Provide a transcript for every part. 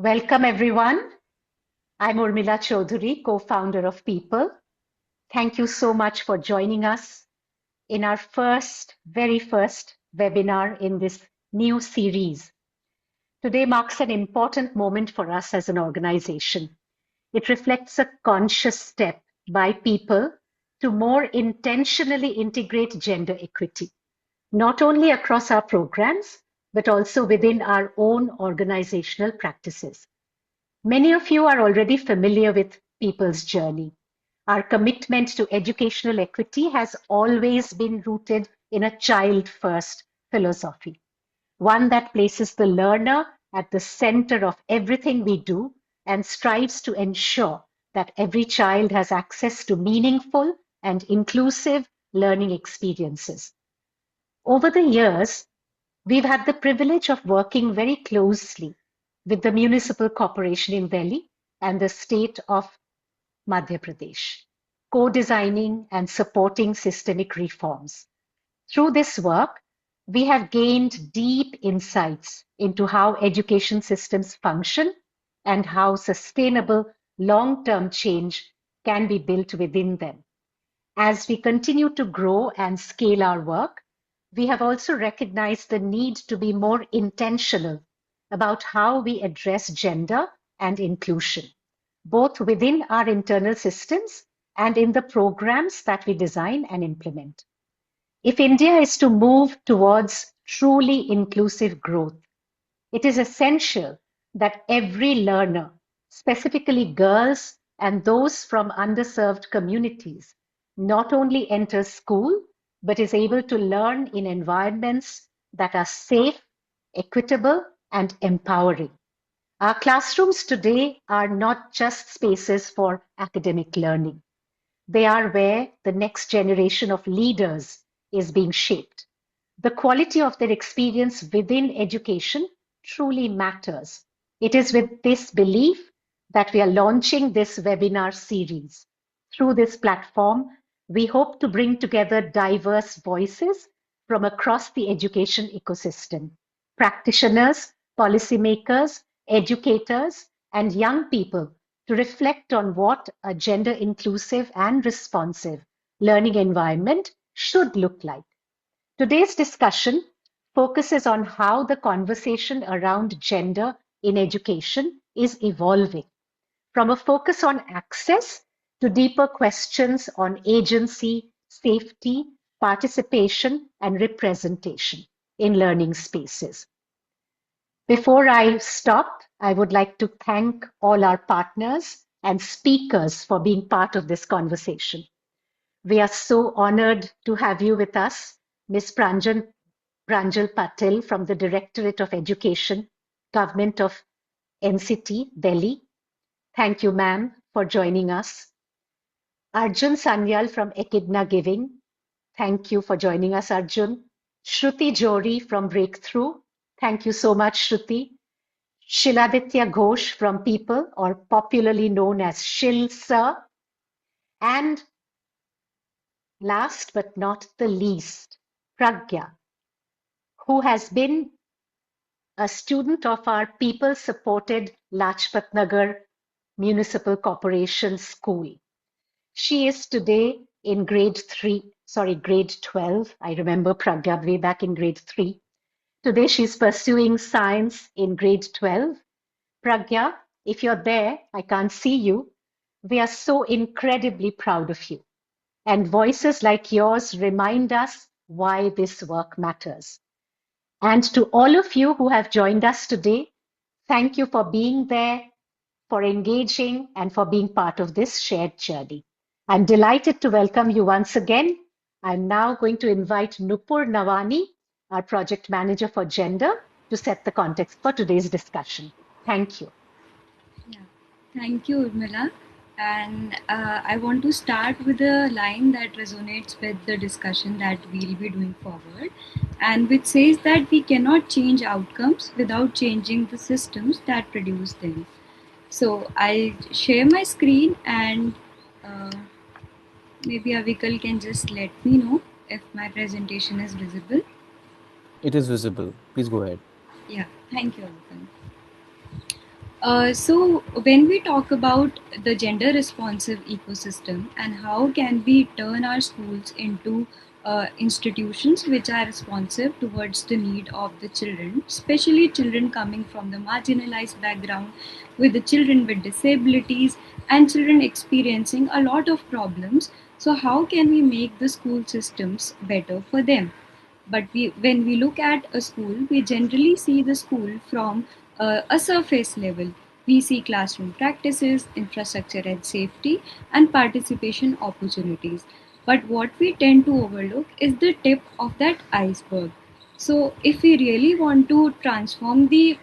Welcome, everyone. I'm Urmila Chaudhuri, co-founder of People. Thank you so much for joining us in our very first webinar in this new series. Today marks an important moment for us as an organization. It reflects a conscious step by People to more intentionally integrate gender equity, not only across our programs, but also within our own organizational practices. Many of you are already familiar with People's Journey. Our commitment to educational equity has always been rooted in a child-first philosophy, one that places the learner at the center of everything we do and strives to ensure that every child has access to meaningful and inclusive learning experiences. Over the years, we've had the privilege of working very closely with the Municipal Corporation in Delhi and the state of Madhya Pradesh, co-designing and supporting systemic reforms. Through this work, we have gained deep insights into how education systems function and how sustainable long-term change can be built within them. As we continue to grow and scale our work, we have also recognized the need to be more intentional about how we address gender and inclusion, both within our internal systems and in the programs that we design and implement. If India is to move towards truly inclusive growth, it is essential that every learner, specifically girls and those from underserved communities, not only enters school, but is able to learn in environments that are safe, equitable, and empowering. Our classrooms today are not just spaces for academic learning. They are where the next generation of leaders is being shaped. The quality of their experience within education truly matters. It is with this belief that we are launching this webinar series. Through this platform, we hope to bring together diverse voices from across the education ecosystem, practitioners, policymakers, educators, and young people to reflect on what a gender inclusive and responsive learning environment should look like. Today's discussion focuses on how the conversation around gender in education is evolving, from a focus on access to deeper questions on agency, safety, participation, and representation in learning spaces. Before I stop, I would like to thank all our partners and speakers for being part of this conversation. We are so honored to have you with us, Ms. Pranjal Patil from the Directorate of Education, Government of NCT, Delhi. Thank you, ma'am, for joining us. Arjun Sanyal from Echidna Giving. Thank you for joining us, Arjun. Shruti Jori from Breakthrough. Thank you so much, Shruti. Shiladitya Ghosh from People, or popularly known as Shil Sir. And last but not the least, Pragya, who has been a student of our people-supported Lajpat Nagar Municipal Corporation School. She is today in grade 12. I remember Pragya way back in grade 3. Today she's pursuing science in grade 12. Pragya, if you're there, I can't see you. We are so incredibly proud of you. And voices like yours remind us why this work matters. And to all of you who have joined us today, thank you for being there, for engaging, and for being part of this shared journey. I'm delighted to welcome you once again. I'm now going to invite Nupur Nawani, our project manager for gender, to set the context for today's discussion. Thank you. Yeah, thank you, Urmila. And I want to start with a line that resonates with the discussion that we'll be doing forward, and which says that we cannot change outcomes without changing the systems that produce them. So I'll share my screen, and maybe Avikal can just let me know if my presentation is visible. It is visible. Please go ahead. Yeah, thank you, Avikal. So when we talk about the gender responsive ecosystem and how can we turn our schools into institutions which are responsive towards the need of the children, especially children coming from the marginalized background, with the children with disabilities and children experiencing a lot of problems. So how can we make the school systems better for them? But when we look at a school, we generally see the school from a surface level. We see classroom practices, infrastructure and safety, and participation opportunities. But what we tend to overlook is the tip of that iceberg. So, if we really want to transform the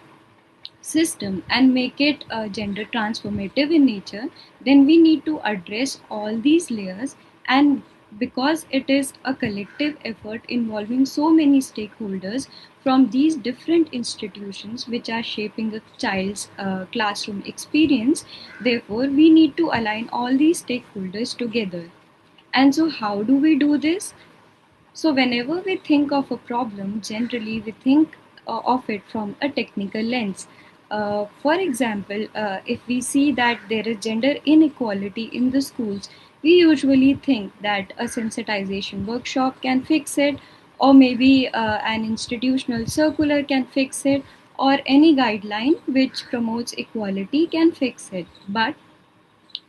system and make it gender transformative in nature, then we need to address all these layers. And because it is a collective effort involving so many stakeholders from these different institutions which are shaping a child's classroom experience, therefore we need to align all these stakeholders together. And so how do we do this? So, whenever we think of a problem, generally we think of it from a technical lens. For example, if we see that there is gender inequality in the schools, we usually think that a sensitization workshop can fix it, or maybe an institutional circular can fix it, or any guideline which promotes equality can fix it. But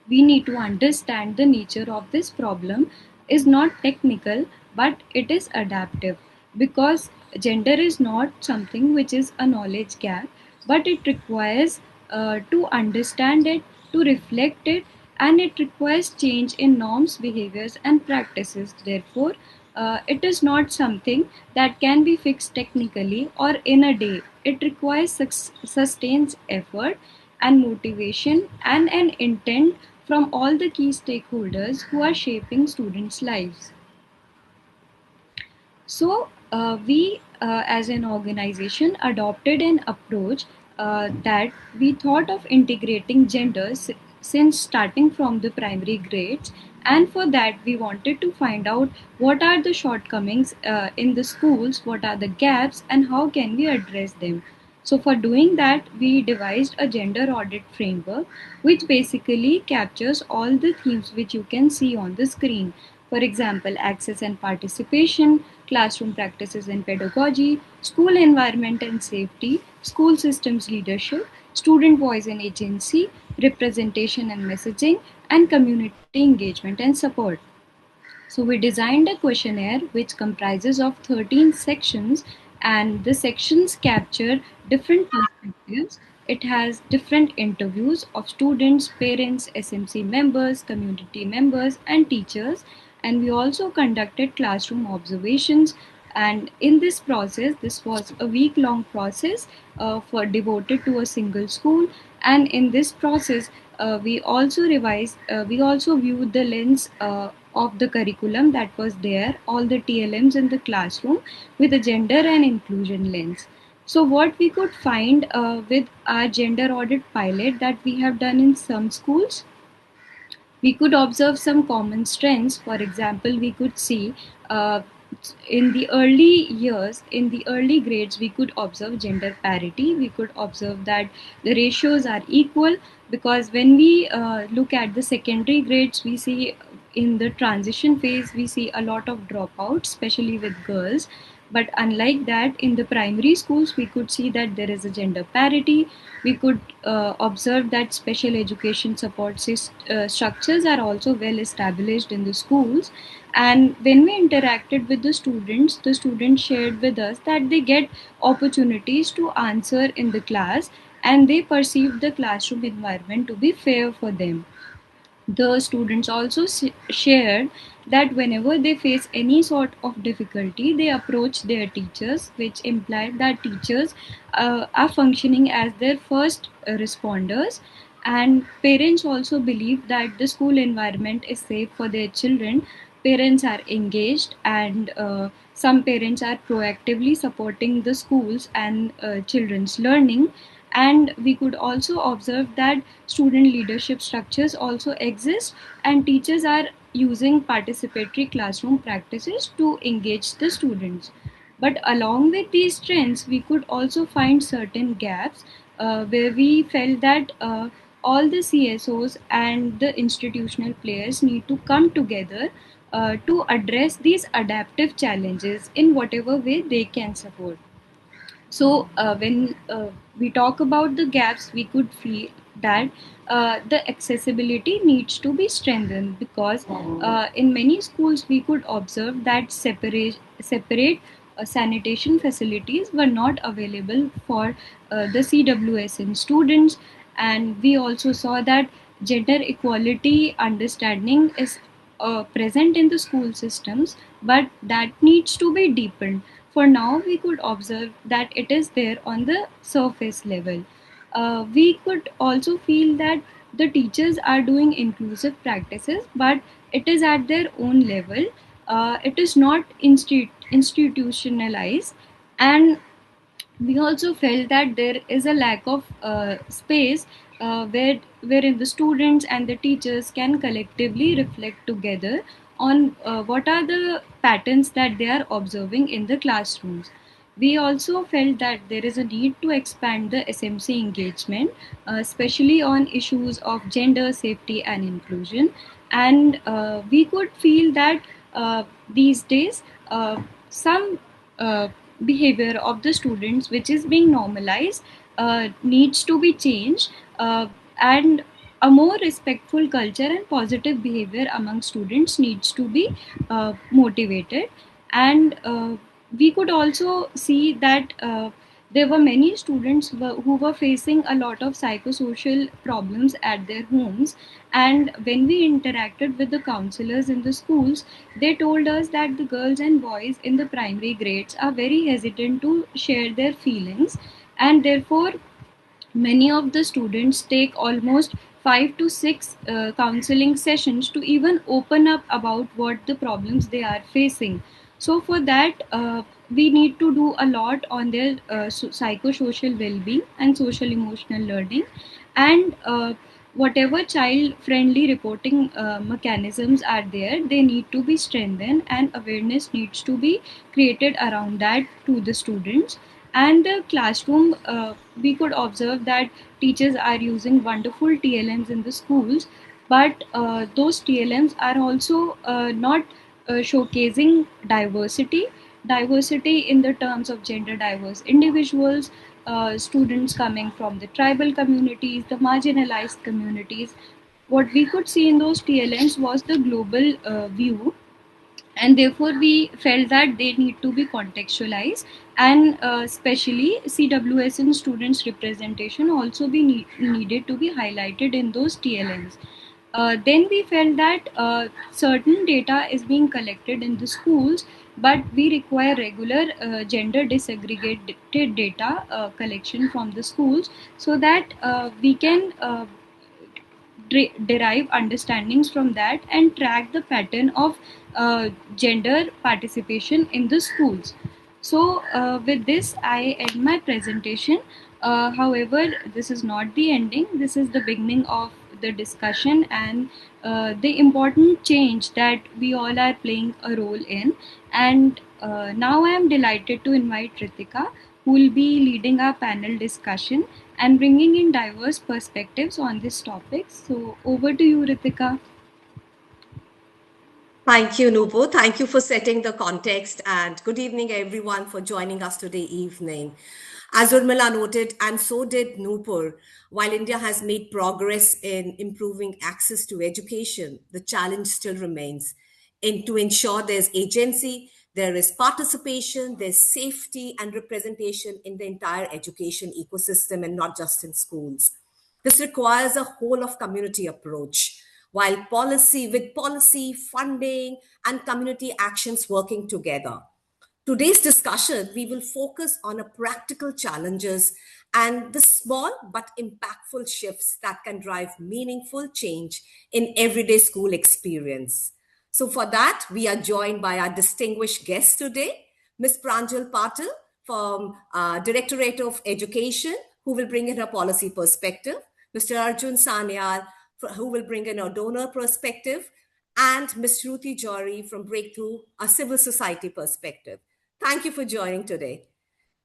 we need to understand the nature of this problem is not technical, but it is adaptive, because gender is not something which is a knowledge gap, but it requires to understand it, to reflect it, and it requires change in norms, behaviors and practices. Therefore it is not something that can be fixed technically or in a day. It requires sustained effort and motivation and an intent from all the key stakeholders who are shaping students' lives. So, we as an organization adopted an approach that we thought of integrating genders since starting from the primary grades. And for that, we wanted to find out what are the shortcomings in the schools, what are the gaps, and how can we address them. So, for doing that, we devised a gender audit framework which basically captures all the themes which you can see on the screen. For example, access and participation, classroom practices and pedagogy, school environment and safety, school systems leadership, student voice and agency, representation and messaging, and community engagement and support. So we designed a questionnaire which comprises of 13 sections, and the sections capture different perspectives. It has different interviews of students, parents, SMC members, community members and teachers, and we also conducted classroom observations. And in this process, this was a week long process for devoted to a single school. And in this process we also viewed the lens of the curriculum that was there, all the TLMs in the classroom, with a gender and inclusion lens. So what we could find with our gender audit pilot that we have done in some schools, we could observe some common strengths. For example, we could see uh, in the early years, in the early grades, we could observe gender parity. We could observe that the ratios are equal, because when we look at the secondary grades, we see in the transition phase, we see a lot of dropouts, especially with girls. But unlike that, in the primary schools, we could see that there is a gender parity. We could observe that special education support structures are also well established in the schools. And when we interacted with the students shared with us that they get opportunities to answer in the class, and they perceive the classroom environment to be fair for them. The students also shared that whenever they face any sort of difficulty, they approach their teachers, which implied that teachers are functioning as their first responders. And parents also believe that the school environment is safe for their children. Parents are engaged, and some parents are proactively supporting the schools and children's learning. And we could also observe that student leadership structures also exist, and teachers are using participatory classroom practices to engage the students. But along with these trends, we could also find certain gaps where we felt that all the CSOs and the institutional players need to come together to address these adaptive challenges in whatever way they can support. So when we talk about the gaps, we could feel that the accessibility needs to be strengthened, because in many schools we could observe that separate sanitation facilities were not available for the CWSN students. And we also saw that gender equality understanding is present in the school systems, but that needs to be deepened. For now, we could observe that it is there on the surface level. We could also feel that the teachers are doing inclusive practices, but it is at their own level. It is not institutionalized, and we also felt that there is a lack of space wherein the students and the teachers can collectively reflect together on what are the patterns that they are observing in the classrooms. We also felt that there is a need to expand the SMC engagement, especially on issues of gender, safety, and inclusion. And we could feel that these days some behavior of the students which is being normalized needs to be changed, and a more respectful culture and positive behavior among students needs to be motivated. And we could also see that there were many students who were facing a lot of psychosocial problems at their homes. And when we interacted with the counselors in the schools, they told us that the girls and boys in the primary grades are very hesitant to share their feelings, and therefore many of the students take almost 5 to 6 counseling sessions to even open up about what the problems they are facing. So for that, we need to do a lot on their psychosocial well-being and social emotional learning. And whatever child friendly reporting mechanisms are there, they need to be strengthened, and awareness needs to be created around that to the students. And the classroom, we could observe that teachers are using wonderful TLMs in the schools, but those TLMs are also not showcasing diversity in the terms of gender diverse individuals, students coming from the tribal communities, the marginalized communities. What we could see in those TLMs was the global view, and therefore we felt that they need to be contextualized. And especially CWSN students representation also needed to be highlighted in those TLMs. Then we felt that certain data is being collected in the schools, but we require regular gender disaggregated data collection from the schools, so that we can derive understandings from that and track the pattern of gender participation in the schools. So, with this, I end my presentation. However, this is not the ending, this is the beginning of the discussion and the important change that we all are playing a role in. And now I am delighted to invite Ritika, who will be leading our panel discussion and bringing in diverse perspectives on this topic. So, over to you, Ritika. Thank you, Nuvo. Thank you for setting the context, and good evening, everyone, for joining us today evening. As Urmila noted, and so did Nupur, while India has made progress in improving access to education, the challenge still remains. To ensure there's agency, there is participation, there's safety and representation in the entire education ecosystem and not just in schools. This requires a whole of community approach, while policy, funding, and community actions working together. Today's discussion, we will focus on a practical challenges and the small but impactful shifts that can drive meaningful change in everyday school experience. So for that, we are joined by our distinguished guest today, Ms. Pranjal Patil from Directorate of Education, who will bring in her policy perspective, Mr. Arjun Sanyal, who will bring in a donor perspective, and Ms. Shruti Jory from Breakthrough, a civil society perspective. Thank you for joining today.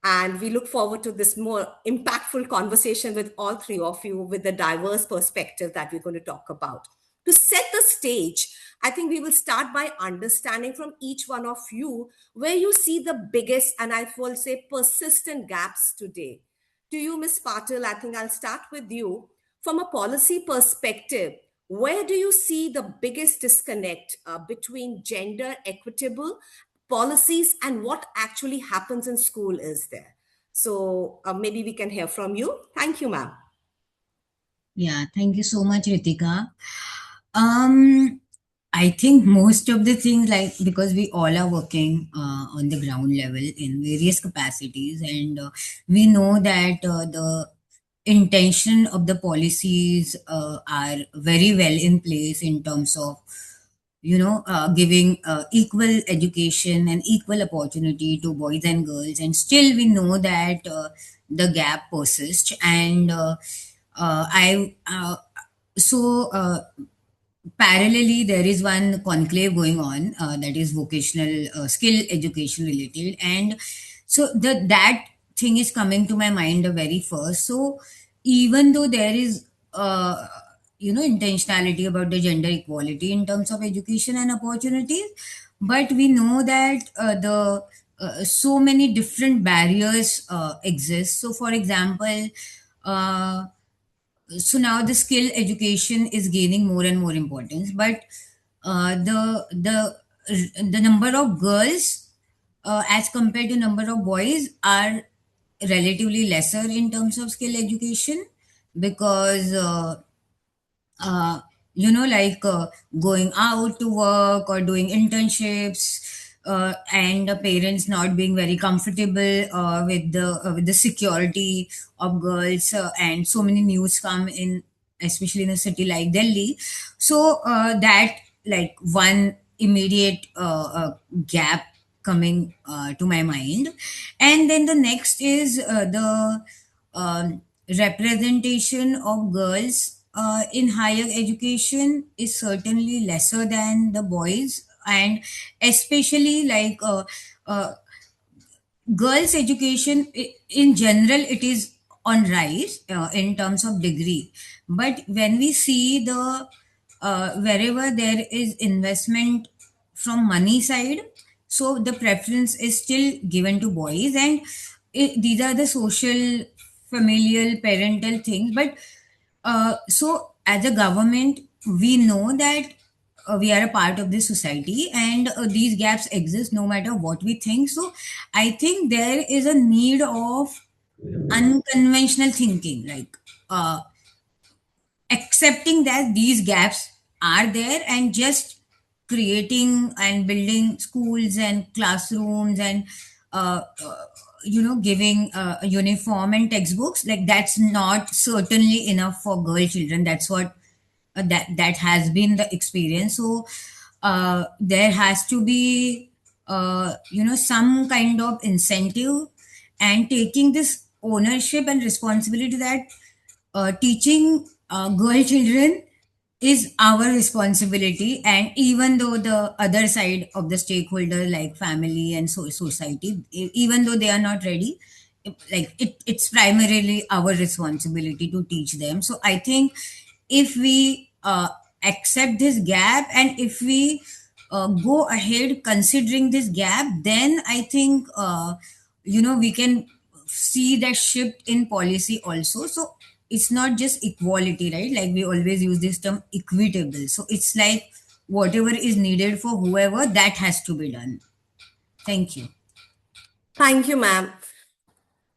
And we look forward to this more impactful conversation with all three of you with the diverse perspective that we're going to talk about. To set the stage, I think we will start by understanding from each one of you where you see the biggest and I will say persistent gaps today. To you, Ms. Patil, I think I'll start with you. From a policy perspective, where do you see the biggest disconnect between gender equitable policies and what actually happens in school is there? So maybe we can hear from you. Thank you, ma'am. Yeah, thank you so much, Ritika. Um, I think most of the things, like, because we all are working on the ground level in various capacities, and we know that the intention of the policies are very well in place in terms of, giving equal education and equal opportunity to boys and girls, and still we know that the gap persists. And I so parallelly, there is one conclave going on that is vocational skill education related, and so that thing is coming to my mind the very first. So even though there is intentionality about the gender equality in terms of education and opportunities, but we know that the so many different barriers exist. So for example, uh, so now the skill education is gaining more and more importance, but the number of girls as compared to number of boys are relatively lesser in terms of skill education, because uh, like going out to work or doing internships, and the parents not being very comfortable with the security of girls, and so many news come in, especially in a city like Delhi. So that, like, one immediate gap coming to my mind. And then the next is the representation of girls in higher education is certainly lesser than the boys, and especially like girls education in general, it is on rise in terms of degree. But when we see the wherever there is investment from money side, so the preference is still given to boys, and these are the social, familial, parental things. But so as a government, we know that we are a part of this society, and these gaps exist no matter what we think. So I think there is a need of unconventional thinking, like accepting that these gaps are there, and just creating and building schools and classrooms, and giving a uniform and textbooks, like that's not certainly enough for girl children. That's what that has been the experience. So there has to be some kind of incentive, and taking this ownership and responsibility that teaching girl children is our responsibility. And even though the other side of the stakeholder, like family and society, even though they are not ready, it's primarily our responsibility to teach them. So I think if we accept this gap, and if we go ahead considering this gap, then I think we can see that shift in policy also. So it's not just equality, right? Like we always use this term equitable. So it's like whatever is needed for whoever, that has to be done. Thank you. Thank you, ma'am.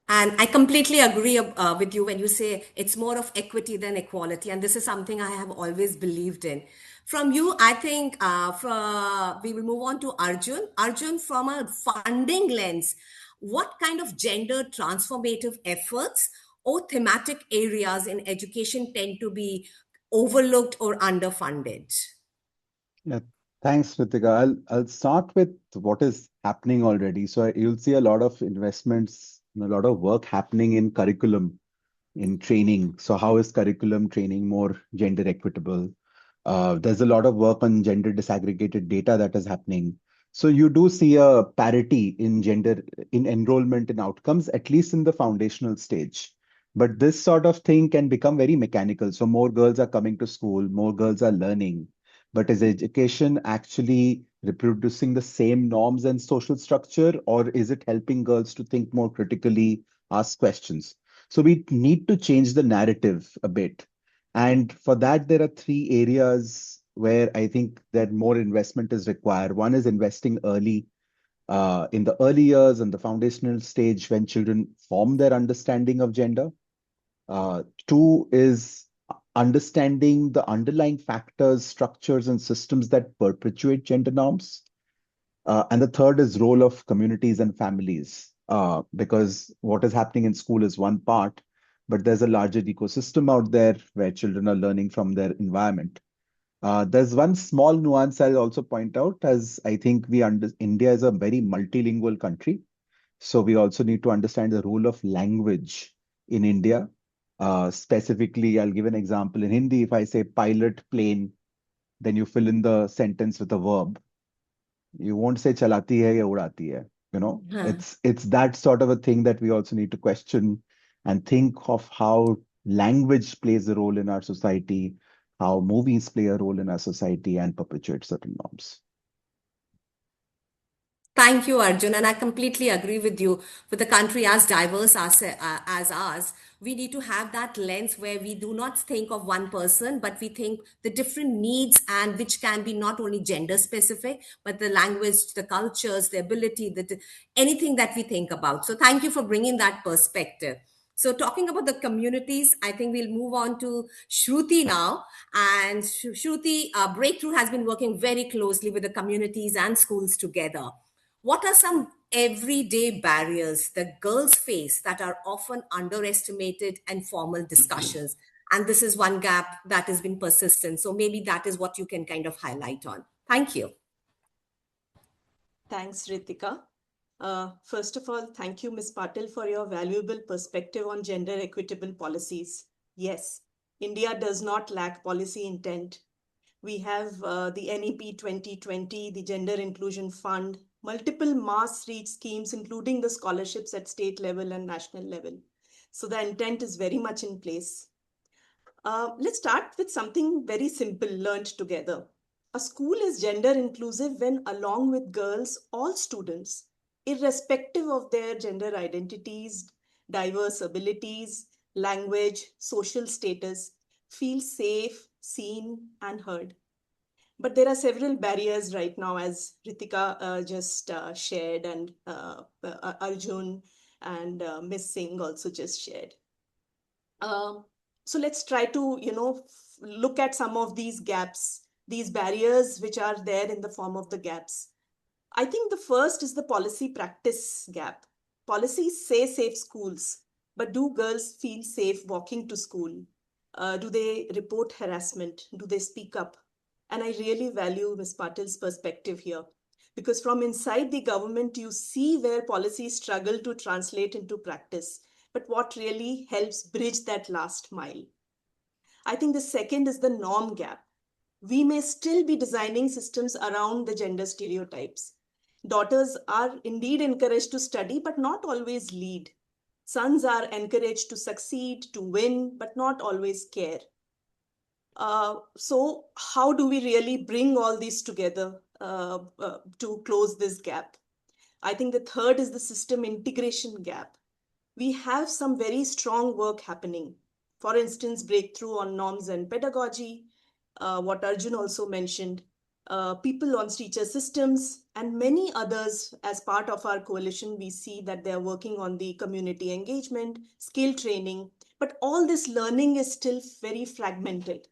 And I completely agree with you when you say it's more of equity than equality. And this is something I have always believed in. From you, I think we will move on to Arjun. Arjun, from a funding lens, what kind of gender transformative efforts or thematic areas in education tend to be overlooked or underfunded? Yeah, thanks, Ritika. I'll start with what is happening already. So you'll see a lot of investments and a lot of work happening in curriculum, in training. So how is curriculum training more gender equitable? There's a lot of work on gender disaggregated data that is happening. So you do see a parity in gender in enrollment and outcomes, at least in the foundational stage. But this sort of thing can become very mechanical. So more girls are coming to school, more girls are learning. But is education actually reproducing the same norms and social structure, or is it helping girls to think more critically, ask questions? So we need to change the narrative a bit. And for that, there are three areas where I think that more investment is required. One is investing early, in the early years and the foundational stage when children form their understanding of gender. Two is understanding the underlying factors, structures, and systems that perpetuate gender norms. And the third is role of communities and families, because what is happening in school is one part, but there's a larger ecosystem out there where children are learning from their environment. There's one small nuance I'll also point out, as I think India is a very multilingual country, so we also need to understand the role of language in India. Specifically, I'll give an example. In Hindi, if I say pilot plane, then you fill in the sentence with a verb. You won't say chalati hai ya udati hai. It's that sort of a thing that we also need to question and think of how language plays a role in our society, how movies play a role in our society and perpetuate certain norms. Thank you, Arjun. And I completely agree with you. With a country as diverse as ours, we need to have that lens where we do not think of one person, but we think the different needs, and which can be not only gender specific, but the language, the cultures, the ability, anything that we think about. So thank you for bringing that perspective. So talking about the communities, I think we'll move on to Shruti now. And Shruti, Breakthrough has been working very closely with the communities and schools together. What are some everyday barriers that girls face that are often underestimated in formal discussions? And this is one gap that has been persistent. So maybe that is what you can kind of highlight on. Thank you. Thanks, Ritika. First of all, thank you, Ms. Patil, for your valuable perspective on gender equitable policies. Yes, India does not lack policy intent. We have the NEP 2020, the Gender Inclusion Fund, multiple mass reach schemes, including the scholarships at state level and national level. So the intent is very much in place. Let's start with something very simple learned together. A school is gender inclusive when, along with girls, all students, irrespective of their gender identities, diverse abilities, language, social status, feel safe, seen, and heard. But there are several barriers right now, as Ritika just shared, and Arjun and Miss Singh also just shared. So let's try to, look at some of these gaps, these barriers which are there in the form of the gaps. I think the first is the policy practice gap. Policies say safe schools, but do girls feel safe walking to school? Do they report harassment? Do they speak up? And I really value Ms. Patil's perspective here, because from inside the government, you see where policies struggle to translate into practice, but what really helps bridge that last mile. I think the second is the norm gap. We may still be designing systems around the gender stereotypes. Daughters are indeed encouraged to study, but not always lead. Sons are encouraged to succeed, to win, but not always care. So how do we really bring all these together to close this gap? I think the third is the system integration gap. We have some very strong work happening. For instance, breakthrough on norms and pedagogy, what Arjun also mentioned, people on teacher systems, and many others. As part of our coalition, we see that they're working on the community engagement, skill training, but all this learning is still very fragmented.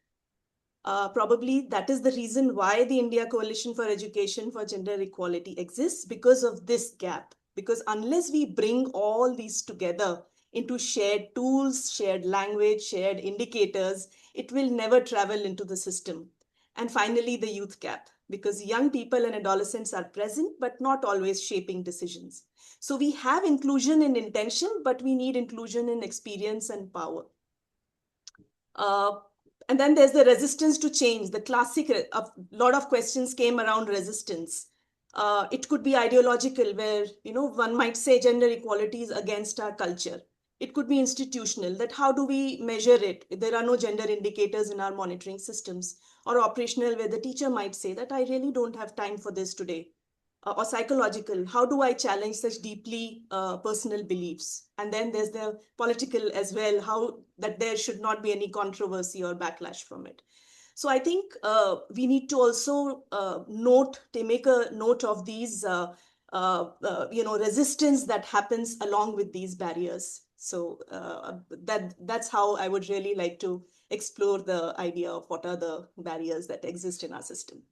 Probably that is the reason why the India Coalition for Education for Gender Equality exists, because of this gap. Because unless we bring all these together into shared tools, shared language, shared indicators, it will never travel into the system. And finally, the youth gap, because young people and adolescents are present, but not always shaping decisions. So we have inclusion in intention, but we need inclusion in experience and power. And then there's the resistance to change. The classic, a lot of questions came around resistance. It could be ideological, where one might say gender equality is against our culture. It could be institutional, that how do we measure it? There are no gender indicators in our monitoring systems. Or operational, where the teacher might say that I really don't have time for this today. Or psychological, how do I challenge such deeply personal beliefs? And then there's the political as well, how that there should not be any controversy or backlash from it. So I think we need to also make a note of these resistance that happens along with these barriers. So that's how I would really like to explore the idea of what are the barriers that exist in our system.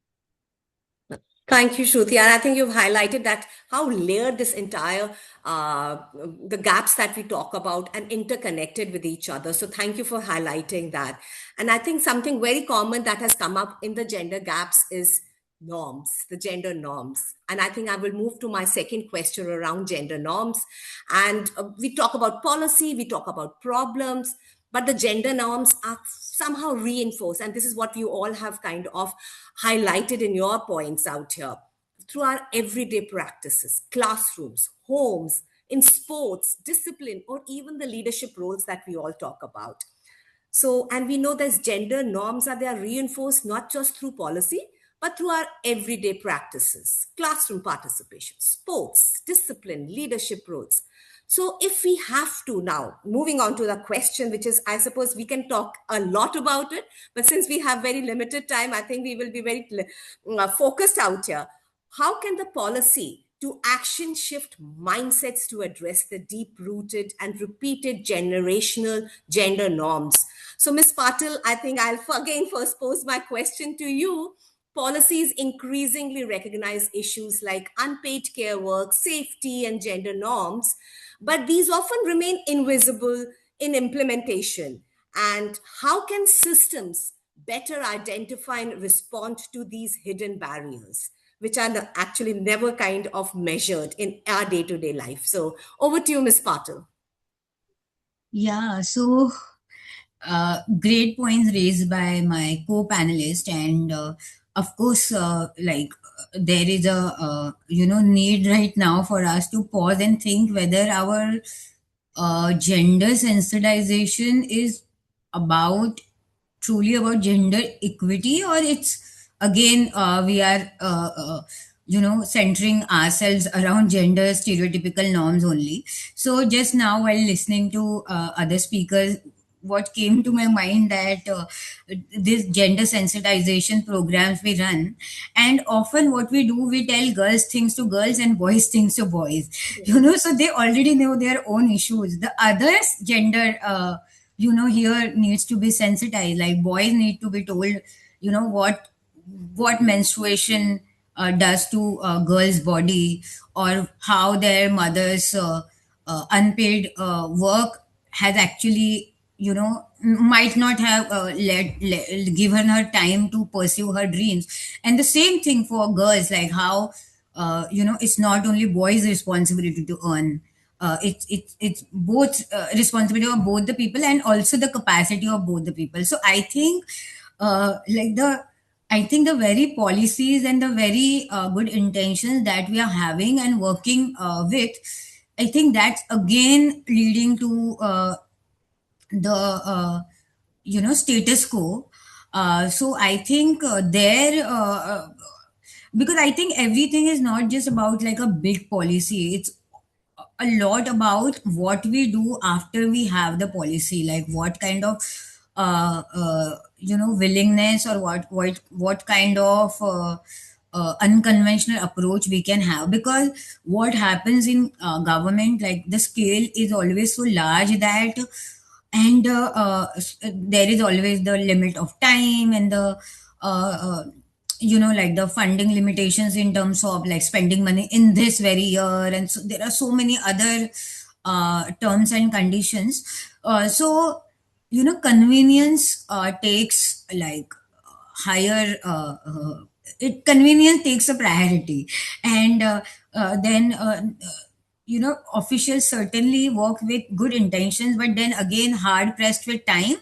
Thank you, Shruti. And I think you've highlighted that how layered this entire the gaps that we talk about and interconnected with each other. So thank you for highlighting that. And I think something very common that has come up in the gender gaps is norms, the gender norms. And I think I will move to my second question around gender norms. And we talk about policy, we talk about problems, but the gender norms are somehow reinforced. And this is what you all have kind of highlighted in your points out here through our everyday practices, classrooms, homes, in sports, discipline, or even the leadership roles that we all talk about. So, and we know there's gender norms are they are reinforced not just through policy, but through our everyday practices, classroom participation, sports, discipline, leadership roles. So, if we have to now, moving on to the question, which is, I suppose we can talk a lot about it, but since we have very limited time, I think we will be very focused out here. How can the policy to action shift mindsets to address the deep rooted and repeated generational gender norms? So, Ms. Patil, I think I'll again first pose my question to you. Policies increasingly recognize issues like unpaid care work, safety, and gender norms, but these often remain invisible in implementation. And how can systems better identify and respond to these hidden barriers, which are actually never kind of measured in our day to day life? So, over to you, Ms. Patil. Yeah, so great points raised by my co-panelist, and of course, there is a need right now for us to pause and think whether our gender sensitization is about truly about gender equity, or it's again we are centering ourselves around gender stereotypical norms only. So just now while listening to other speakers, what came to my mind that this gender sensitization programs we run, and often what we do, we tell girls things to girls and boys things to boys, so they already know their own issues. The others gender here needs to be sensitized, like boys need to be told what menstruation does to a girl's body, or how their mother's unpaid work has actually might not have given her time to pursue her dreams. And the same thing for girls, like how it's not only boys responsibility to earn, it's both responsibility of both the people and also the capacity of both the people. So I think the very policies and the very good intentions that we are having and working with, I think that's again leading to the status quo. So I think because I think everything is not just about like a big policy. It's a lot about what we do after we have the policy, like what kind of willingness, or what kind of unconventional approach we can have. Because what happens in government, like the scale is always so large that, and there is always the limit of time, and the like the funding limitations in terms of like spending money in this very year, and so there are so many other terms and conditions. So convenience takes like higher it convenience takes a priority. And then officials certainly work with good intentions, but then again hard pressed with time,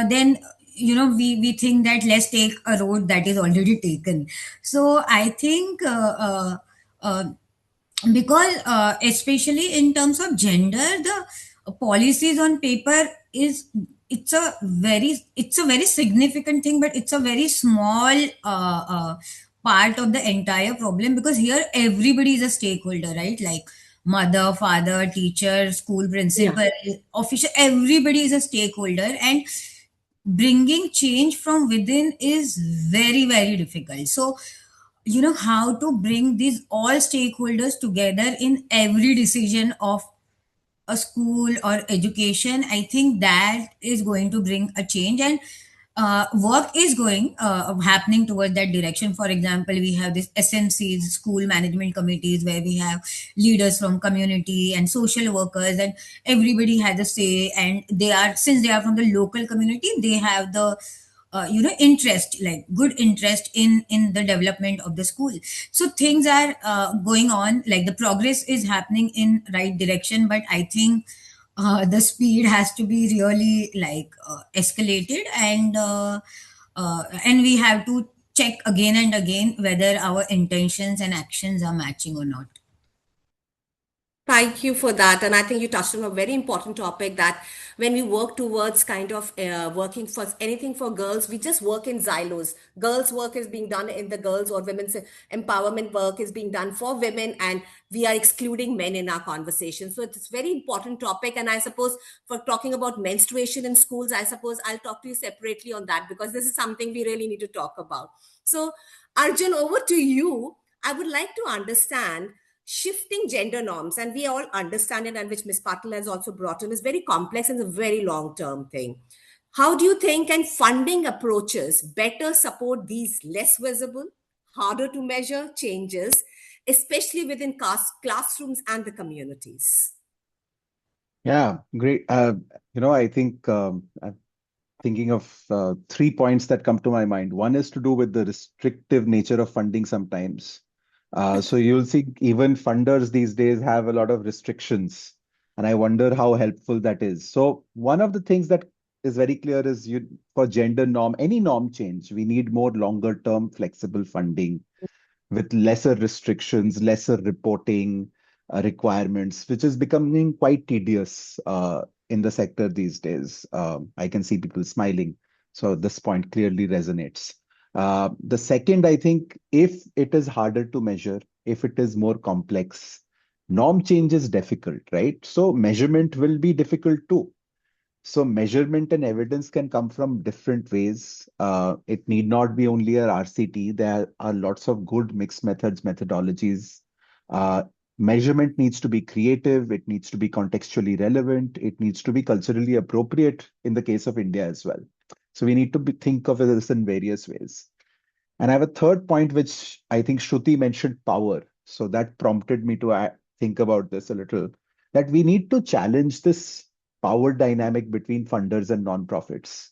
then we think that let's take a road that is already taken. So I think uh, because especially in terms of gender, the policies on paper is it's a very significant thing, but it's a very small part of the entire problem, because here everybody is a stakeholder, right? Like mother, father, teacher, school Yeah. principal, official, everybody is a stakeholder, and bringing change from within is very very difficult. So how to bring these all stakeholders together in every decision of a school or education, I think that is going to bring a change. And work is going happening towards that direction. For example, we have this SMCs, school management committees, where we have leaders from community and social workers, and everybody has a say, and they are, since they are from the local community, they have the interest, like good interest in the development of the school. So things are going on, like the progress is happening in right direction, but I think the speed has to be really like escalated, and we have to check again and again whether our intentions and actions are matching or not. Thank you for that. And I think you touched on a very important topic, that when we work towards kind of working for anything for girls, we just work in silos. Girls' work is being done in the girls, or women's empowerment work is being done for women, and we are excluding men in our conversation. So it's a very important topic. And I suppose for talking about menstruation in schools, I suppose I'll talk to you separately on that, because this is something we really need to talk about. So, Arjun, over to you. I would like to understand shifting gender norms, and we all understand it, and which Ms. Patil has also brought in, is very complex and a very long term thing. How do you think can funding approaches better support these less visible, harder to measure changes, especially within classrooms and the communities? Yeah, great. I think I'm thinking of 3 points that come to my mind. One is to do with the restrictive nature of funding sometimes. So you'll see even funders these days have a lot of restrictions, and I wonder how helpful that is. So one of the things that is very clear is for gender norm, any norm change, we need more longer term flexible funding with lesser restrictions, lesser reporting requirements, which is becoming quite tedious in the sector these days. I can see people smiling. So this point clearly resonates. The second, I think, if it is harder to measure, if it is more complex, norm change is difficult, right? So measurement will be difficult too. So measurement and evidence can come from different ways. It need not be only a RCT. There are lots of good mixed methods, methodologies. Uh, Measurement needs to be creative. It needs to be contextually relevant. It needs to be culturally appropriate in the case of India as well. So we need to think of this in various ways. And I have a third point, which I think Shruti mentioned, power. So that prompted me to think about this a little, that we need to challenge this power dynamic between funders and nonprofits.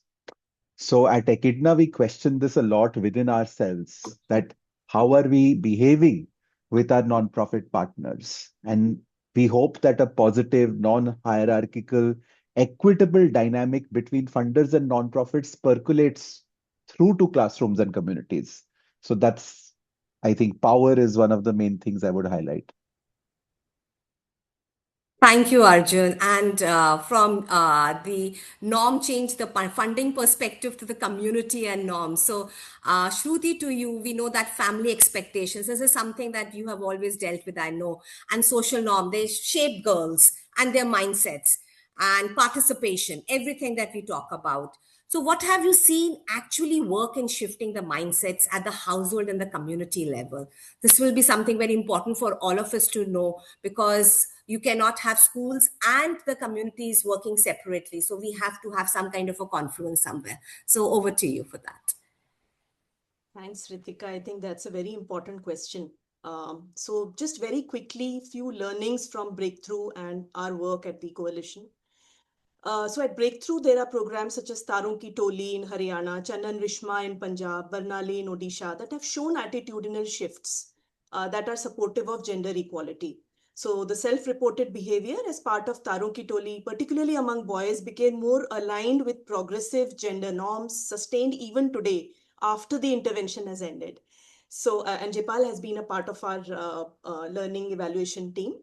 So at Echidna, we question this a lot within ourselves, that how are we behaving with our nonprofit partners? And we hope that a positive, non-hierarchical, equitable dynamic between funders and nonprofits percolates through to classrooms and communities. So that's, I think, power is one of the main things I would highlight. Thank you, Arjun. And from the norm change, the funding perspective to the community and norms. So, Shruti, to you, we know that family expectations, this is something that you have always dealt with, I know, and social norm, they shape girls and their mindsets and participation, everything that we talk about. So, what have you seen actually work in shifting the mindsets at the household and the community level? This will be something very important for all of us to know, because you cannot have schools and the communities working separately. So, we have to have some kind of a confluence somewhere. So, over to you for that. Thanks, Ritika. I think that's a very important question. So, just very quickly, few learnings from Breakthrough and our work at the coalition. So at Breakthrough, there are programs such as Tarun Ki Toli in Haryana, Chandan Rishma in Punjab, Barnali in Odisha that have shown attitudinal shifts that are supportive of gender equality. So the self-reported behavior as part of Taro Ki Toli, particularly among boys, became more aligned with progressive gender norms sustained even today after the intervention has ended. So, and Jepal has been a part of our learning evaluation team.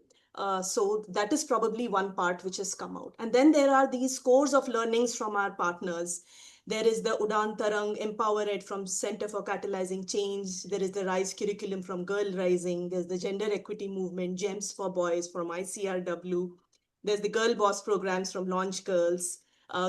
So that is probably one part which has come out. And then there are these scores of learnings from our partners. There is the Udan Tarang Empower Ed from Center for Catalyzing Change. There is the RISE curriculum from Girl Rising. There's the Gender Equity Movement, GEMS for Boys from ICRW. There's the Girl Boss programs from Launch Girls.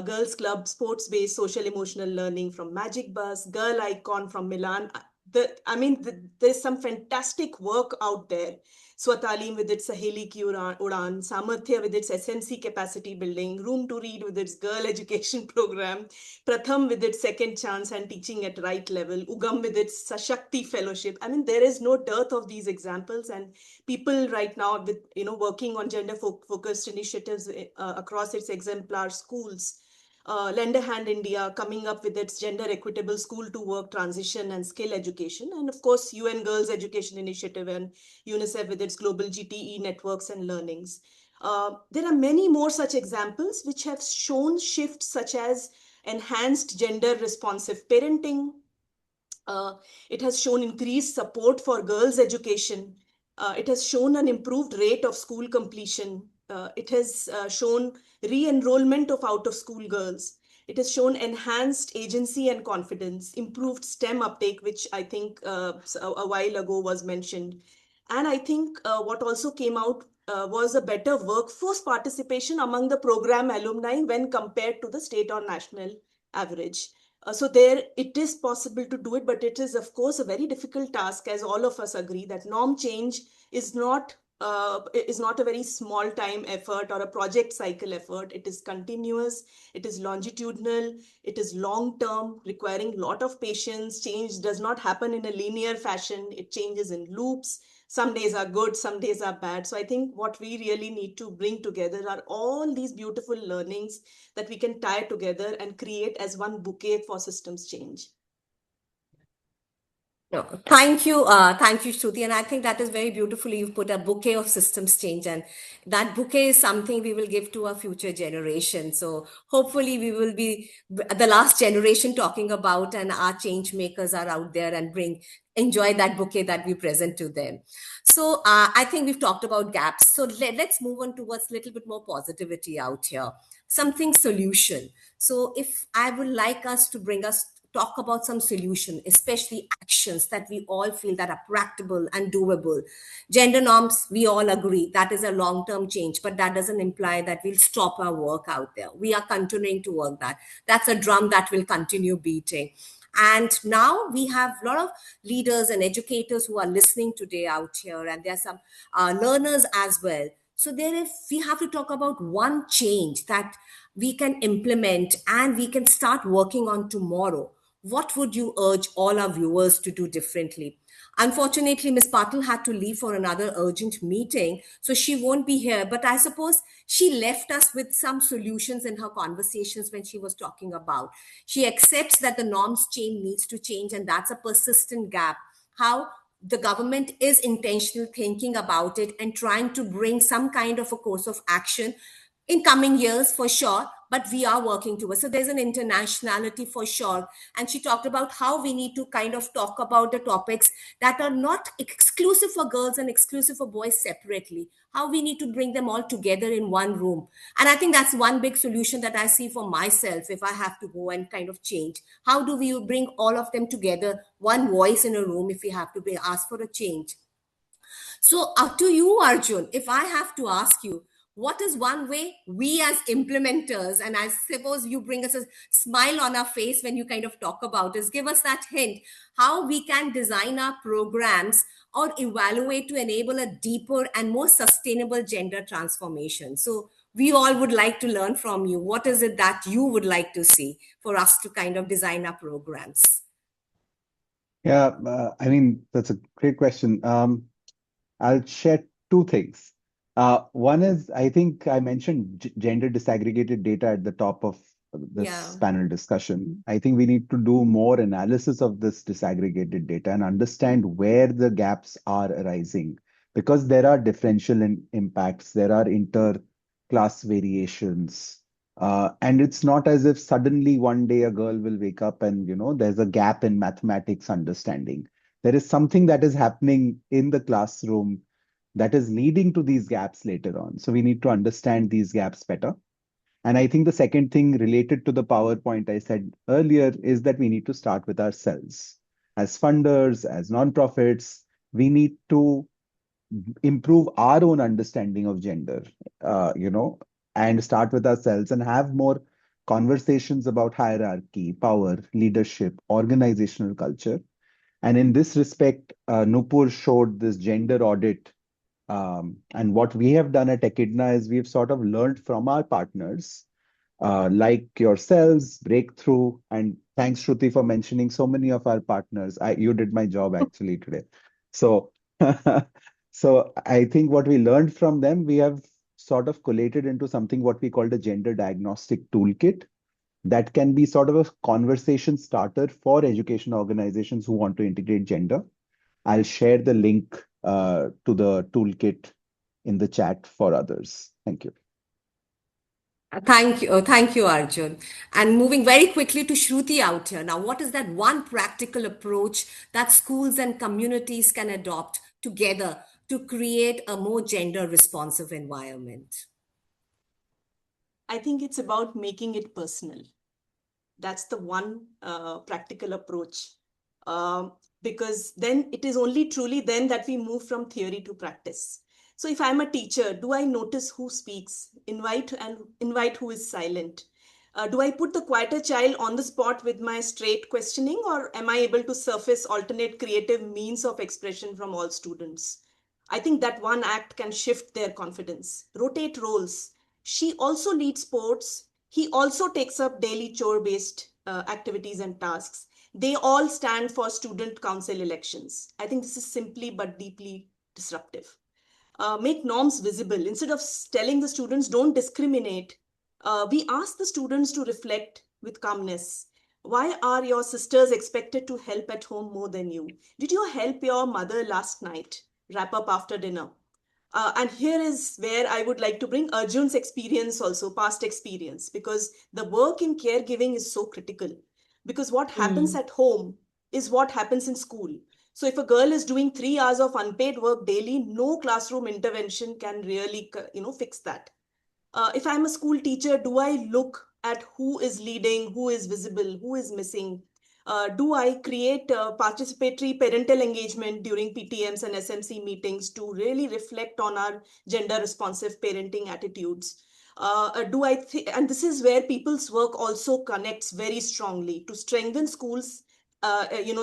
Girls Club sports-based social emotional learning from Magic Bus, Girl Icon from Milan. There's some fantastic work out there. Swatalim with its Saheli Ki Udan, Samarthya with its SMC capacity building, Room to Read with its girl education program, Pratham with its second chance and teaching at right level, Ugam with its Sashakti fellowship. I mean, there is no dearth of these examples, and people right now with working on gender focused initiatives across its exemplar schools. Lend a Hand India coming up with its gender equitable school to work transition and skill education, and of course UN Girls Education Initiative and UNICEF with its global GTE networks and learnings. There are many more such examples which have shown shifts such as enhanced gender responsive parenting. Uh, it has shown increased support for girls' education. It has shown an improved rate of school completion. It has shown re-enrollment of out-of-school girls. It has shown enhanced agency and confidence, improved STEM uptake, which I think a while ago was mentioned. And I think what also came out was a better workforce participation among the program alumni when compared to the state or national average. So there it is possible to do it, but it is of course a very difficult task, as all of us agree that norm change is not a very small time effort or a project cycle effort. It is continuous, it is longitudinal, it is long term, requiring a lot of patience. Change does not happen in a linear fashion, it changes in loops. Some days are good, some days are bad. So I think what we really need to bring together are all these beautiful learnings that we can tie together and create as one bouquet for systems change. No, thank you, Shruti. And I think that is very beautifully you've put a bouquet of systems change, and that bouquet is something we will give to our future generation. So hopefully we will be the last generation talking about, and our change makers are out there and enjoy that bouquet that we present to them. So I think we've talked about gaps. So let's move on towards a little bit more positivity out here. Something solution. So if I would like us to bring us talk about some solution, especially actions that we all feel that are practical and doable. Gender norms, we all agree that is a long-term change, but that doesn't imply that we'll stop our work out there. We are continuing to work that. That's a drum that will continue beating. And now we have a lot of leaders and educators who are listening today out here, and there are some learners as well. So we have to talk about one change that we can implement and we can start working on tomorrow. What would you urge all our viewers to do differently? Unfortunately, Ms. Patil had to leave for another urgent meeting, so she won't be here. But I suppose she left us with some solutions in her conversations when she was talking about. She accepts that the norms chain needs to change, and that's a persistent gap. How the government is intentional thinking about it and trying to bring some kind of a course of action in coming years for sure, but we are working towards. So there's an internationality for sure. And she talked about how we need to kind of talk about the topics that are not exclusive for girls and exclusive for boys separately, how we need to bring them all together in one room. And I think that's one big solution that I see for myself if I have to go and kind of change. How do we bring all of them together, one voice in a room if we have to ask for a change? So, up to you, Arjun. If I have to ask you, what is one way we as implementers, and I suppose you bring us a smile on our face when you kind of talk about this, give us that hint how we can design our programs or evaluate to enable a deeper and more sustainable gender transformation. So, we all would like to learn from you. What is it that you would like to see for us to kind of design our programs? Yeah, I mean, that's a great question. I'll share two things. One is, I think I mentioned gender disaggregated data at the top of Yeah. this panel discussion. I think we need to do more analysis of this disaggregated data and understand where the gaps are arising. because there are differential impacts, there are inter-class variations. And it's not as if suddenly one day a girl will wake up and, there's a gap in mathematics understanding. There is something that is happening in the classroom that is leading to these gaps later on. So we need to understand these gaps better. And I think the second thing related to the PowerPoint I said earlier is that we need to start with ourselves. As funders, as nonprofits, we need to improve our own understanding of gender, and start with ourselves and have more conversations about hierarchy, power, leadership, organizational culture. And in this respect, Nupur showed this gender audit. And what we have done at Echidna is we've sort of learned from our partners, like yourselves, Breakthrough, and thanks, Shruti, for mentioning so many of our partners. You did my job actually today. So, so I think what we learned from them, we have sort of collated into something what we call the gender diagnostic toolkit that can be sort of a conversation starter for education organizations who want to integrate gender. I'll share the link to the toolkit in the chat for others. Thank you. Thank you, Arjun. And moving very quickly to Shruti out here. Now, what is that one practical approach that schools and communities can adopt together to create a more gender responsive environment? I think it's about making it personal. That's the one practical approach. Because then it is only truly then that we move from theory to practice. So if I'm a teacher, do I notice who speaks, invite who is silent? Do I put the quieter child on the spot with my straight questioning, or am I able to surface alternate creative means of expression from all students? I think that one act can shift their confidence. Rotate roles. She also leads sports. He also takes up daily chore based activities and tasks. They all stand for student council elections. I think this is simply but deeply disruptive. Make norms visible. Instead of telling the students don't discriminate, we ask the students to reflect with calmness. Why are your sisters expected to help at home more than you? Did you help your mother last night? Wrap up after dinner. And here is where I would like to bring Arjun's experience also, past experience, because the work in caregiving is so critical. Because what happens at home is what happens in school. So if a girl is doing 3 hours of unpaid work daily, no classroom intervention can really, fix that. If I'm a school teacher, do I look at who is leading, who is visible, who is missing? Do I create participatory parental engagement during PTMs and SMC meetings to really reflect on our gender responsive parenting attitudes? And this is where people's work also connects very strongly to strengthen schools,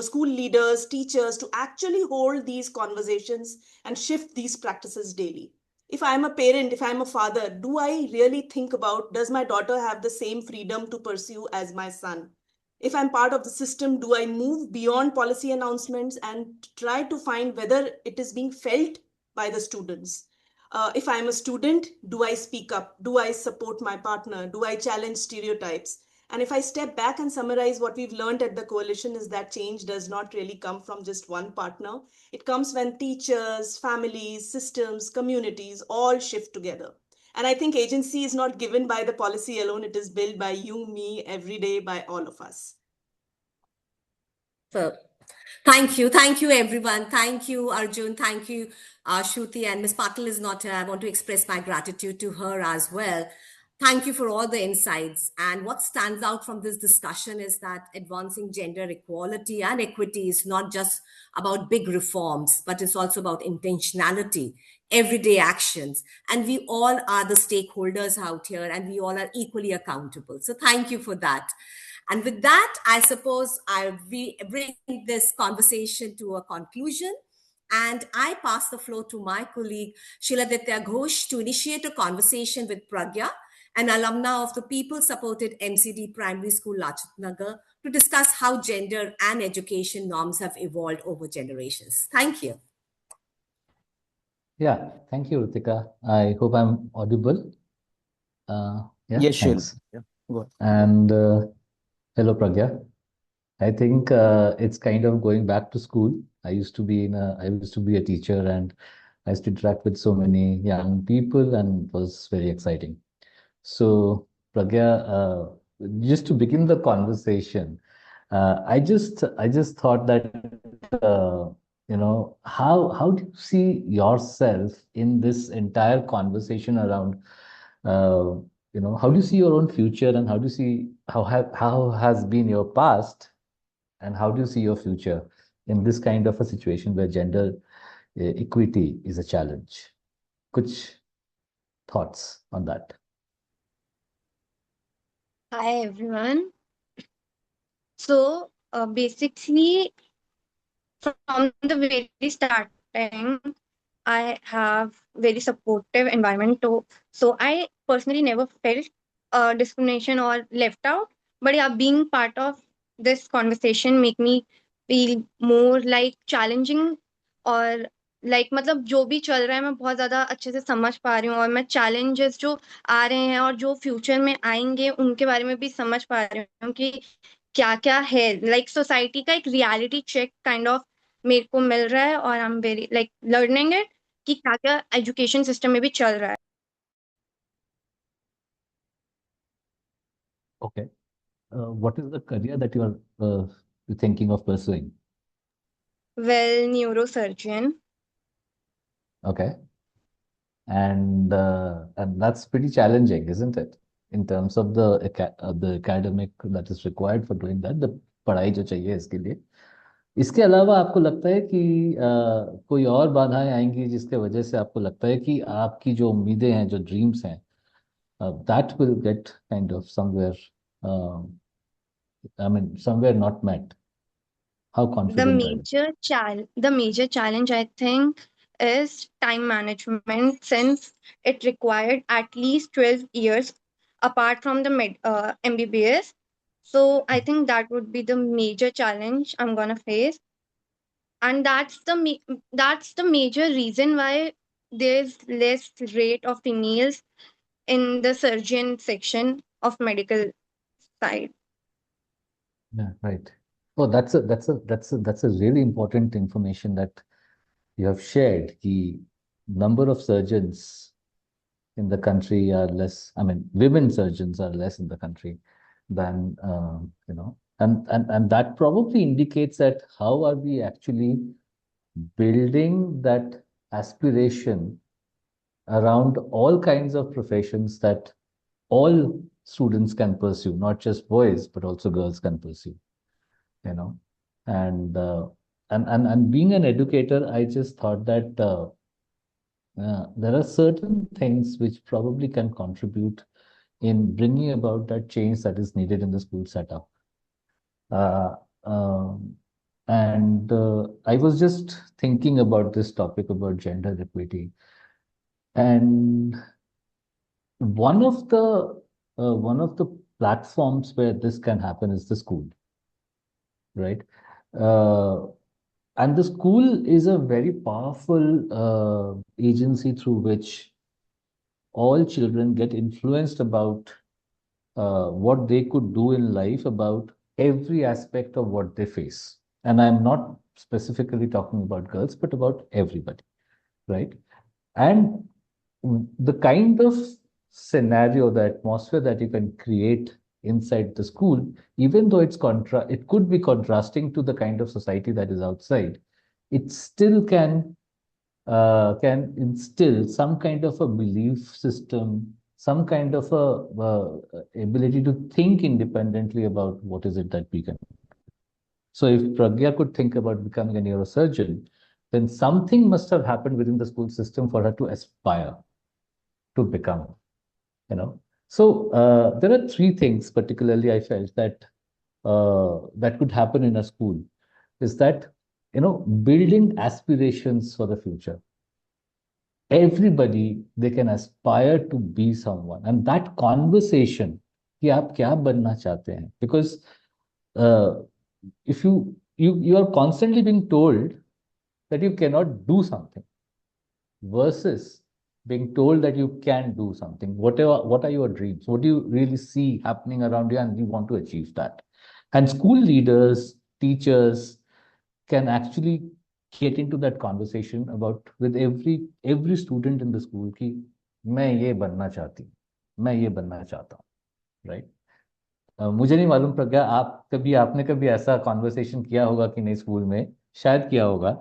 school leaders, teachers to actually hold these conversations and shift these practices daily. If I'm a parent, if I'm a father, do I really think about, does my daughter have the same freedom to pursue as my son? If I'm part of the system, do I move beyond policy announcements and try to find whether it is being felt by the students? If I'm a student, do I speak up? Do I support my partner? Do I challenge stereotypes? And if I step back and summarize what we've learned at the coalition is that change does not really come from just one partner. It comes when teachers, families, systems, communities all shift together. And I think agency is not given by the policy alone. It is built by you, me, every day, by all of us. So, thank you, everyone. Thank you, Arjun. Thank you, Shruti, and Miss Patil is not here. I want to express my gratitude to her as well. Thank you for all the insights. And what stands out from this discussion is that advancing gender equality and equity is not just about big reforms, but it's also about intentionality, everyday actions. And we all are the stakeholders out here, and we all are equally accountable. So thank you for that. And with that, I suppose I'll bring this conversation to a conclusion. And I pass the floor to my colleague Shiladitya Ghosh to initiate a conversation with Pragya, an alumna of the people-supported MCD Primary School, Lachit Nagar, to discuss how gender and education norms have evolved over generations. Thank you. Yeah, thank you, Ritika. I hope I'm audible. Yes, thanks. Yeah, go ahead. And hello, Pragya. I think it's kind of going back to school. I used to be a teacher, and I used to interact with so many young people, and it was very exciting. So, Pragya, just to begin the conversation, I just thought that how do you see yourself in this entire conversation around uh, how do you see your own future, and how do you see how has been your past, and how do you see your future in this kind of a situation where gender equity is a challenge? Kuch thoughts on that? Hi everyone. So basically, from the very starting, I have very supportive environment. So I personally never felt discrimination or left out. But yeah, being part of this conversation make me feel more like challenging और like मतलब जो भी चल रहा है मैं बहुत ज़्यादा अच्छे से समझ पा रही हूँ और मैं चैलेंजेस जो आ रहे हैं और जो फ्यूचर में आएंगे उनके बारे में भी समझ पा रही हूँ कि क्या क्या है लाइक सोसाइटी का एक रियलिटी चेक काइंड ऑफ मेरे को मिल रहा है और I am very like learning it कि क्या क्या एजुकेशन सिस्टम में भी चल रहा है Okay. What is the career that you are thinking of pursuing? Well neurosurgeon Okay. And that's pretty challenging, isn't it? In terms of the academic that is required for doing that, the पढ़ाई जो चाहिए इसके लिए। इसके अलावा आपको लगता है कि कोई और बाधाएं आएंगी जिसके वजह से आपको लगता है कि आपकी जो उम्मीदें हैं, जो ड्रीम्स हैं, that will get kind of somewhere, I mean, somewhere not met. How confident are you? the major challenge I think is time management since it required at least 12 years apart from the MBBS. So I think that would be the major challenge I'm gonna face, and that's the major reason why there's less rate of females in the surgeon section of medical side. Yeah, right. Oh, that's a really important information that you have shared. The number of surgeons in the country are less. I mean, women surgeons are less in the country than and that probably indicates that how are we actually building that aspiration around all kinds of professions that all students can pursue, not just boys, but also girls can pursue, you know. And being an educator, I just thought that there are certain things which probably can contribute in bringing about that change that is needed in the school setup. Uh, um, and I was just thinking about this topic about gender equity, and one of the platforms where this can happen is the school, right? Uh, and the school is a very powerful agency through which all children get influenced about what they could do in life, about every aspect of what they face. And I'm not specifically talking about girls, but about everybody, right? And the kind of scenario, the atmosphere that you can create inside the school, even though it could be contrasting to the kind of society that is outside, it still can instill some kind of a belief system, some kind of a ability to think independently about what is it that we can. So if Pragya could think about becoming a neurosurgeon, then something must have happened within the school system for her to aspire to become, you know. So there are three things particularly I felt that that could happen in a school, is that, building aspirations for the future. Everybody, they can aspire to be someone, and that conversation कि आप क्या बनना चाहते हैं, because uh, if you are constantly being told that you cannot do something versus being told that you can do something. What are your dreams? What do you really see happening around you, and you want to achieve that? And school leaders, teachers can actually get into that conversation about with every student in the school कि मैं ये बनना चाहती हूँ, मैं ये बनना चाहता हूँ, right? मुझे नहीं मालूम प्रज्ञा, आपने कभी ऐसा कॉन्वर्सेशन किया होगा कि नहीं स्कूल में, शायद किया होगा,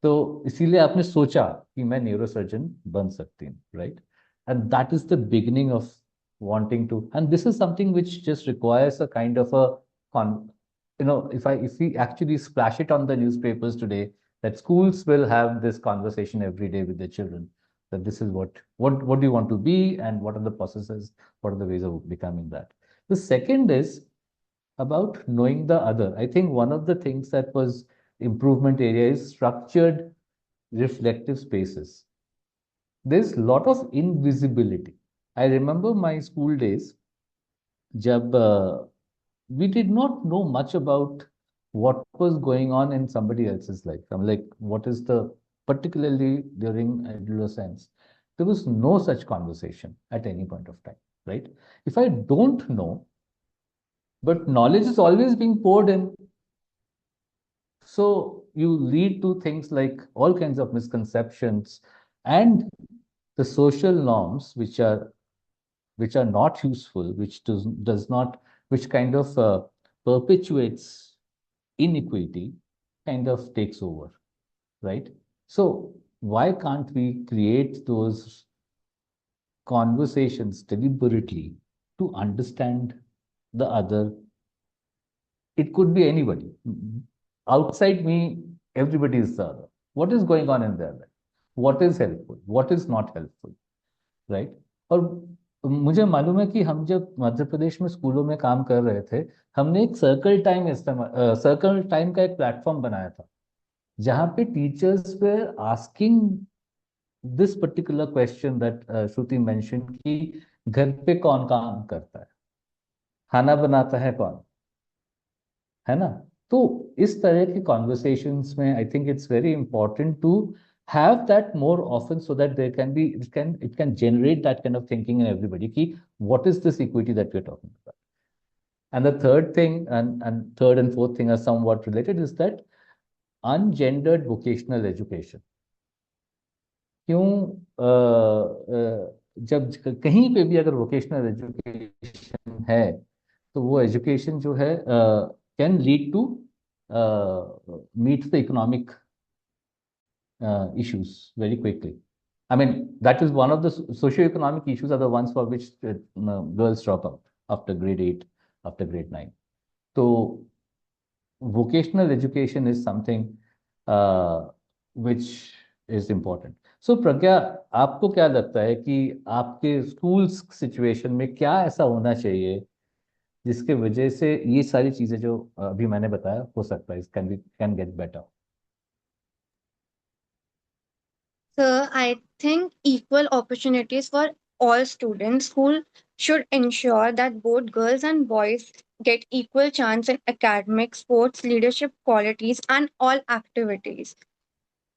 तो इसीलिए आपने सोचा कि मैं न्यूरोसर्जन बन सकती हूँ, right? And that is the beginning of wanting to, and this is something which just requires a kind of a con if we actually splash it on the newspapers today, that schools will have this conversation every day with their children, that this is what do you want to be, and what are the processes, what are the ways of becoming that. The second is about knowing the other. I think one of the things that was improvement area is structured reflective spaces. There's a lot of invisibility. I remember my school days, jab we did not know much about what was going on in somebody else's life. I'm like, what is the, particularly during adolescence, there was no such conversation at any point of time, right? If I don't know, but knowledge is always being poured in. So you lead to things like all kinds of misconceptions and the social norms which are not useful, which does not, which kind of perpetuates inequity, kind of takes over, right? So why can't we create those conversations deliberately to understand the other? It could be anybody. Outside me, everybody is the other. What is going on in their life? What is helpful? What is not helpful? Right? और मुझे मालूम है कि हम जब मध्य प्रदेश में स्कूलों में काम कर रहे थे, हमने एक सर्कल टाइम का एक प्लेटफॉर्म बनाया था, जहां पे teachers way asking this particular question that Shruti mention कि घर पे कौन काम करता है, खाना बनाता है कौन, है ना? तो इस तरह के कॉन्वर्सेशंस में I think it's very important to have that more often, so that there can be it can generate that kind of thinking in everybody ki what is this equity that we're talking about. And the third thing, and third and fourth thing are somewhat related, is that ungendered vocational education. क्यों जब कहीं पे भी अगर vocational education है, तो वो education जो है can lead to meet the economic issues very quickly. I mean, that is one of the socio-economic issues are the ones for which girls drop out after grade 8, after grade 9. So vocational education is something which is important. So Pragya, आपको क्या लगता है कि आपके school situation में क्या ऐसा होना चाहिए जिसके वजह से ये सारी चीजें जो अभी मैंने बताया हो सकता है, can get better? So I think equal opportunities for all students. School should ensure that both girls and boys get equal chance in academic, sports, leadership qualities, and all activities.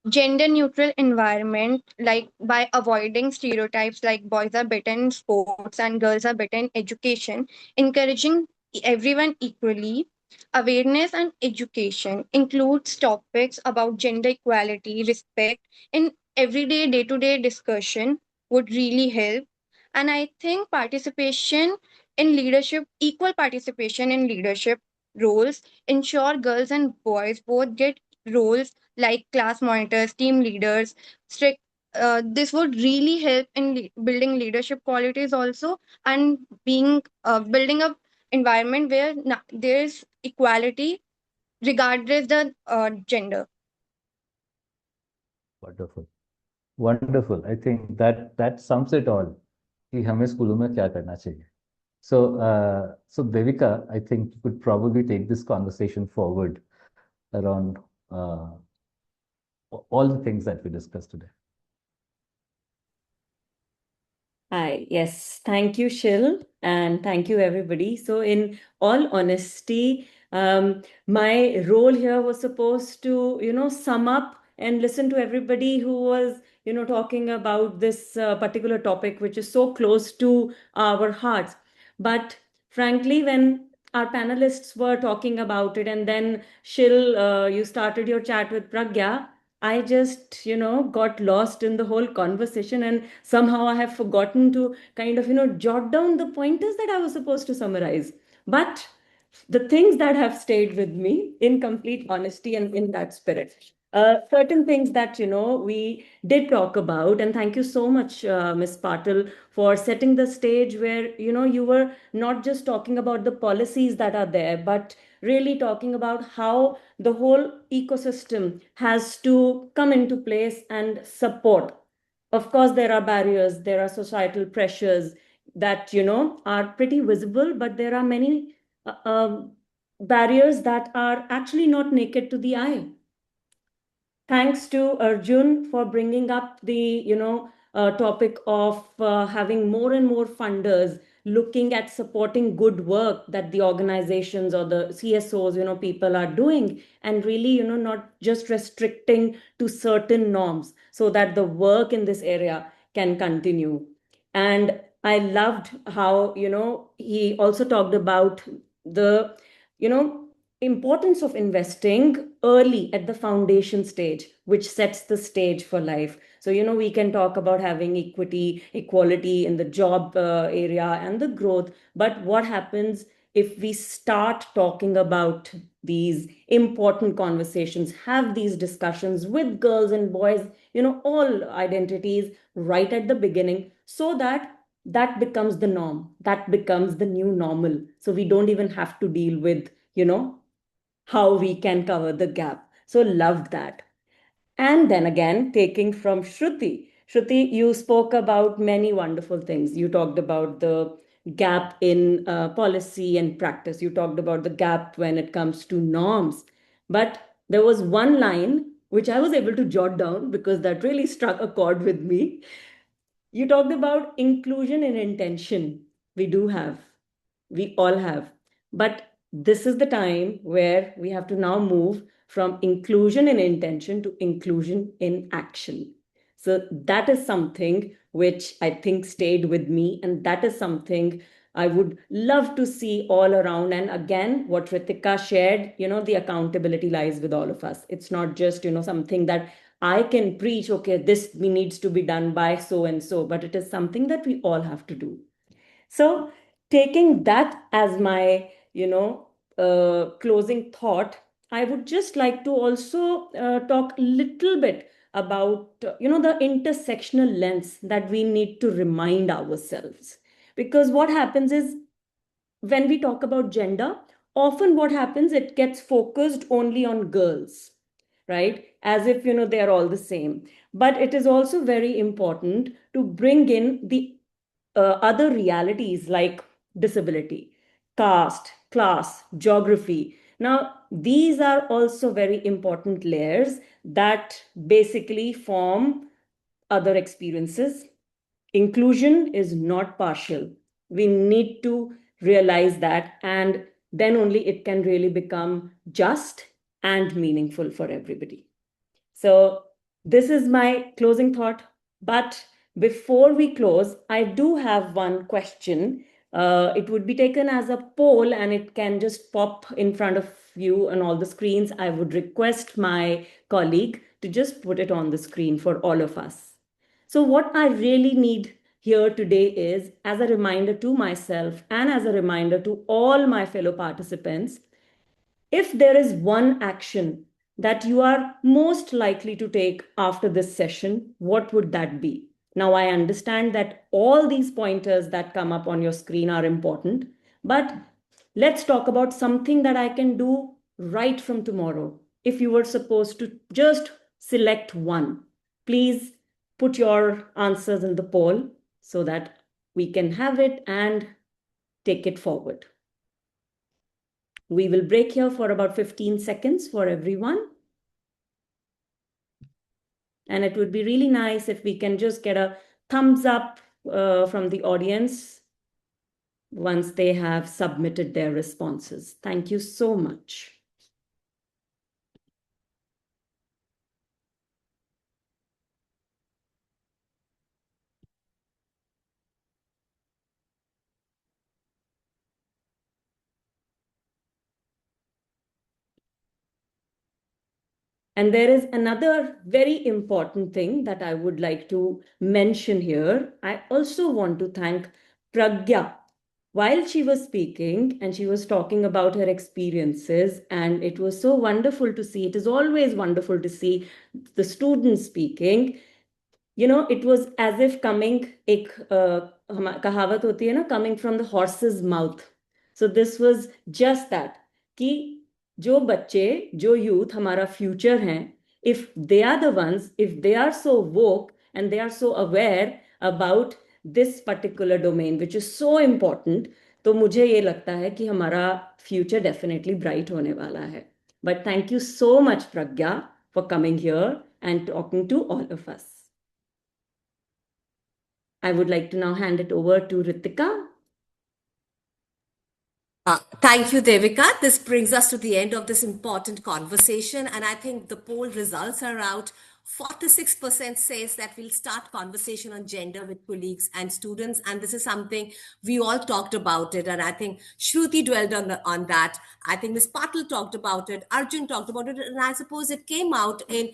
Gender neutral environment, like by avoiding stereotypes like boys are better in sports and girls are better in education, encouraging everyone equally. Awareness and education includes topics about gender equality, respect in everyday day-to-day discussion would really help. And I think participation in leadership, equal participation in leadership roles, ensure girls and boys both get roles like class monitors, team leaders, strict. This would really help in building leadership qualities also, and being building a environment where there's equality regardless the gender. Wonderful. Wonderful. I think that sums it all. कि हमें स्कूलों में क्या करना चाहिए. So Devika, I think you could probably take this conversation forward around all the things that we discussed today. Hi, yes, thank you, Shil, and thank you, everybody. So, in all honesty, my role here was supposed to, sum up and listen to everybody who was, talking about this particular topic, which is so close to our hearts. But frankly, when our panelists were talking about it, and then Shil, you started your chat with Pragya, I just, got lost in the whole conversation, and somehow I have forgotten to kind of, jot down the pointers that I was supposed to summarize. But the things that have stayed with me, in complete honesty and in that spirit. Certain things that we did talk about, and thank you so much, Ms. Patil, for setting the stage where you were not just talking about the policies that are there, but really talking about how the whole ecosystem has to come into place and support. Of course, there are barriers, there are societal pressures that are pretty visible, but there are many barriers that are actually not naked to the eye. Thanks to Arjun for bringing up the topic of having more and more funders looking at supporting good work that the organizations or the CSOs people are doing, and really not just restricting to certain norms, so that the work in this area can continue. And I loved how he also talked about the you know importance of investing early at the foundation stage, which sets the stage for life. So we can talk about having equality in the job area and the growth, but what happens if we start talking about these important conversations, have these discussions with girls and boys, all identities right at the beginning, so that that becomes the norm, that becomes the new normal, so we don't even have to deal with how we can cover the gap. So loved that. And then again, taking from Shruti. Shruti, you spoke about many wonderful things. You talked about the gap in policy and practice. You talked about the gap when it comes to norms. But there was one line which I was able to jot down because that really struck a chord with me. You talked about inclusion and intention. We do have, we all have. But this is the time where we have to now move from inclusion in intention to inclusion in action. So that is something which I think stayed with me, and that is something I would love to see all around. And again, what Ritika shared, the accountability lies with all of us. It's not just, something that I can preach, okay, this needs to be done by so and so, but it is something that we all have to do. So, taking that as my, closing thought, I would just like to also talk a little bit about, the intersectional lens that we need to remind ourselves. Because what happens is when we talk about gender, often what happens, it gets focused only on girls, right? As if, they are all the same. But it is also very important to bring in the other realities like disability, caste, class, geography. Now, these are also very important layers that basically form other experiences. Inclusion is not partial. We need to realize that, and then only it can really become just and meaningful for everybody. So, this is my closing thought. But before we close, I do have one question. It would be taken as a poll and it can just pop in front of you on all the screens. I would request my colleague to just put it on the screen for all of us. So, what I really need here today is, as a reminder to myself and as a reminder to all my fellow participants, if there is one action that you are most likely to take after this session, what would that be? Now, I understand that all these pointers that come up on your screen are important, but let's talk about something that I can do right from tomorrow. If you were supposed to just select one, please put your answers in the poll so that we can have it and take it forward. We will break here for about 15 seconds for everyone. And it would be really nice if we can just get a thumbs up from the audience once they have submitted their responses. Thank you so much. And there is another very important thing that I would like to mention here. I also want to thank Pragya. While she was speaking and she was talking about her experiences, and it was so wonderful to see, it is always wonderful to see the students speaking. It was as if coming एक कहावत होती है ना, coming from the horse's mouth. So this was just that कि जो बच्चे, जो youth हमारा future हैं, if they are the ones, if they are so woke and they are so aware about this particular domain which is so important, तो मुझे ये लगता है कि हमारा future definitely bright होने वाला है. But thank you so much, Pragya, for coming here and talking to all of us. I would like to now hand it over to Ritika. Thank you, Devika. This brings us to the end of this important conversation. And I think the poll results are out. 46% says that we'll start conversation on gender with colleagues and students. And this is something we all talked about it. And I think Shruti dwelled on that. I think Ms. Patil talked about it. Arjun talked about it. And I suppose it came out in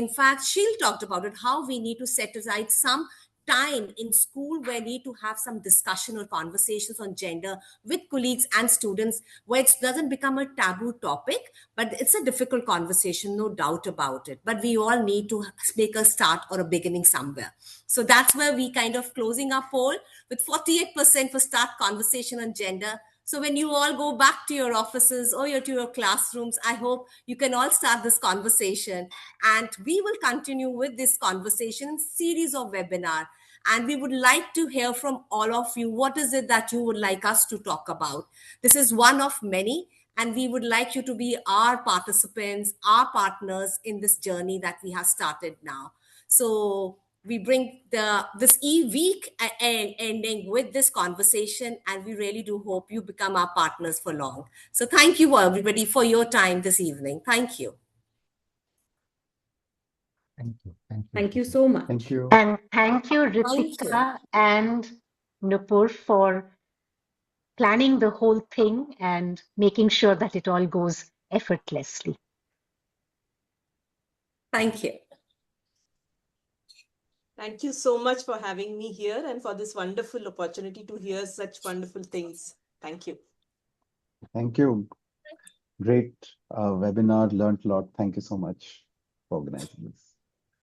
fact, Sheil talked about it, how we need to set aside some time in school where we need to have some discussion or conversations on gender with colleagues and students, where it doesn't become a taboo topic, but it's a difficult conversation, no doubt about it. But we all need to make a start or a beginning somewhere. So that's where we kind of closing our poll with 48% for start conversation on gender. So when you all go back to your offices or to your classrooms, I hope you can all start this conversation. And we will continue with this conversation series of webinar. And we would like to hear from all of you. What is it that you would like us to talk about? This is one of many. And we would like you to be our participants, our partners in this journey that we have started now. So we bring this week ending with this conversation, and we really do hope you become our partners for long. So thank you everybody for your time this evening. Thank you. Thank you. Thank you. Thank you so much. Thank you. And thank you, Thank you. Ritika and Nupur, for planning the whole thing and making sure that it all goes effortlessly. Thank you. Thank you so much for having me here and for this wonderful opportunity to hear such wonderful things. Thank you. Thank you. Great webinar, learned a lot. Thank you so much for organizing this.